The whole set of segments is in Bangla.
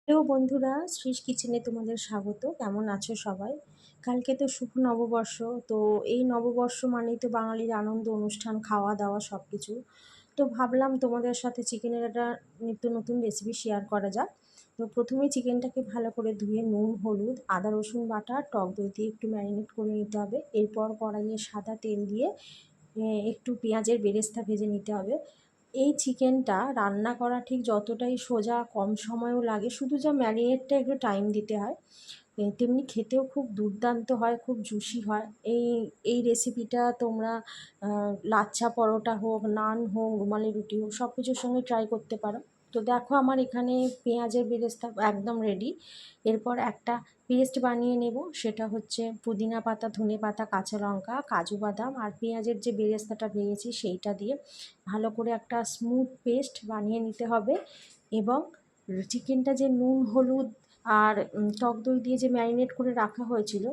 হ্যালো বন্ধুরা, শ্রীশ কিচেনে তোমাদের স্বাগত। কেমন আছো সবাই? কালকে তো শুভ নববর্ষ। তো এই নববর্ষ মানেই তো বাঙালির আনন্দ অনুষ্ঠান, খাওয়া দাওয়া সব কিছু। তো ভাবলাম তোমাদের সাথে চিকেনের একটা নিত্য নতুন রেসিপি শেয়ার করা যাক। তো প্রথমেই চিকেনটাকে ভালো করে ধুয়ে নুন, হলুদ, আদা রসুন বাটা, টক দই দিয়ে একটু ম্যারিনেট করে নিতে হবে। এরপর কড়াইয়ে সাদা তেল দিয়ে একটু পেঁয়াজের বেরেস্তা ভেজে নিতে হবে। এই চিকেনটা রান্না করা ঠিক যতটাই সোজা, কম সময়ও লাগে, শুধু যা ম্যারিনেটটা একটু টাইম দিতে হয়। তেমনি খেতেও খুব দুর্দান্ত হয়, খুব জুসি হয়। এই রেসিপিটা তোমরা লাচ্ছা পরোটা হোক, নান হোক, রুমালি রুটি হোক, সব কিছুর সঙ্গে ট্রাই করতে পারো। তো দেখো আমার এখানে পেঁয়াজের বেরেস্তা একদম রেডি। এরপর একটা পেস্ট বানিয়ে নেব, সেটা হচ্ছে পুদিনা পাতা, ধনে পাতা, কাঁচা লঙ্কা, কাজু বাদাম আর পেঁয়াজের যে বেরেস্তাটা ভেজেছি সেইটা দিয়ে ভালো করে একটা স্মুথ পেস্ট বানিয়ে নিতে হবে। এবং চিকেনটা যে নুন, হলুদ আর টক দই দিয়ে যে ম্যারিনেট করে রাখা হয়েছিল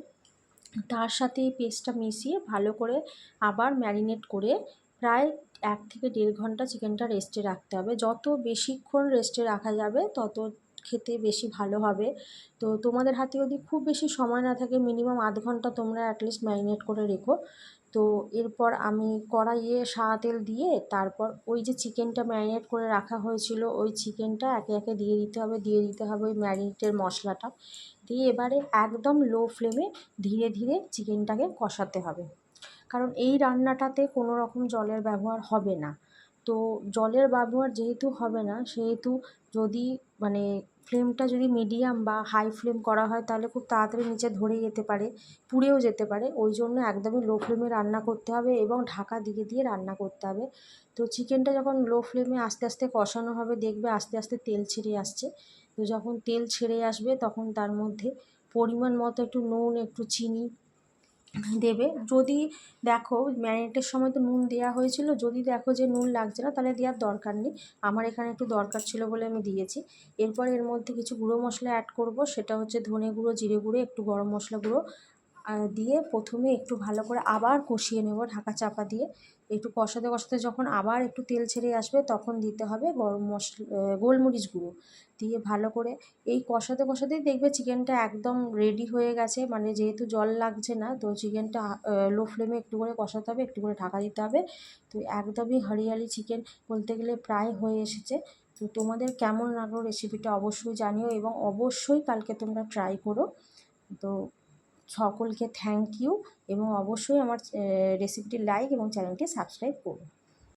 তার সাথে এই পেস্টটা মিশিয়ে ভালো করে আবার ম্যারিনেট করে প্রায় 1 থেকে 1.5 ঘন্টা চিকেনটা রেস্টে রাখতে হবে। যত বেশিক্ষণ রেস্টে রাখা যাবে তত খেতে বেশি ভালো হবে। তো তোমাদের হাতে যদি খুব বেশি সময় না থাকে, মিনিমাম আধ ঘন্টা তোমরা অ্যাটলিস্ট ম্যারিনেট করে রেখো। তো এরপর আমি কড়াইয়ে সাদা তেল দিয়ে তারপর ওই যে চিকেনটা ম্যারিনেট করে রাখা হয়েছিল ওই চিকেনটা একে একে দিয়ে দিতে হবে ওই ম্যারিনেটের মশলাটা দিয়ে এবারে একদম লো ফ্লেমে ধীরে ধীরে চিকেনটাকে কষাতে হবে। কারণ এই রান্নাটাতে কোনো রকম জলের ব্যবহার হবে না। তো জলের ব্যবহার যেহেতু হবে না, সেহেতু যদি মানে ফ্লেমটা যদি মিডিয়াম বা হাই ফ্লেম করা হয় তাহলে খুব তাড়াতাড়ি নিচে ধরে যেতে পারে, পুড়েও যেতে পারে। ওই জন্য একদমই লো ফ্লেমে রান্না করতে হবে এবং ঢাকা দিয়ে দিয়ে রান্না করতে হবে। তো চিকেনটা যখন লো ফ্লেমে আস্তে আস্তে কষানো হবে, দেখবে আস্তে আস্তে তেল ছেড়ে আসছে। তো যখন তেল ছেড়ে আসবে তখন তার মধ্যে পরিমাণ মতো একটু নুন, একটু চিনি দেবে। যদি দেখো ম্যারিনেটের সময় তো নুন দেওয়া হয়েছিল, যদি দেখো যে নুন লাগছে না তাহলে দেওয়ার দরকার নেই। আমার এখানে একটু দরকার ছিল বলে আমি দিয়েছি। এরপর এর মধ্যে কিছু গুঁড়ো মশলা অ্যাড করব, সেটা হচ্ছে ধনে গুঁড়ো, জিরে গুঁড়ো, একটু গরম মশলা গুঁড়ো দিয়ে প্রথমে একটু ভালো করে আবার কষিয়ে নেব ঢাকা চাপা দিয়ে। একটু কষাতে কষাতে যখন আবার একটু তেল ছেড়ে আসবে তখন দিতে হবে গরম মশলা, গোলমরিচ গুঁড়ো দিয়ে ভালো করে এই কষাতে কষাতেই দেখবে চিকেনটা একদম রেডি হয়ে গেছে। মানে যেহেতু জল লাগছে না, তো চিকেনটা লো ফ্লেমে একটু করে কষাতে হবে, একটু করে ঢাকা দিতে হবে। তো একদমই হরিয়ালি চিকেন বলতে গেলে প্রায় হয়ে এসেছে। তো তোমাদের কেমন লাগলো রেসিপিটা অবশ্যই জানিও এবং অবশ্যই কালকে তোমরা ট্রাই করো। তো সকলকে থ্যাংক ইউ এবং অবশ্যই আমার রেসিপিটি লাইক এবং চ্যানেলটি সাবস্ক্রাইব করো।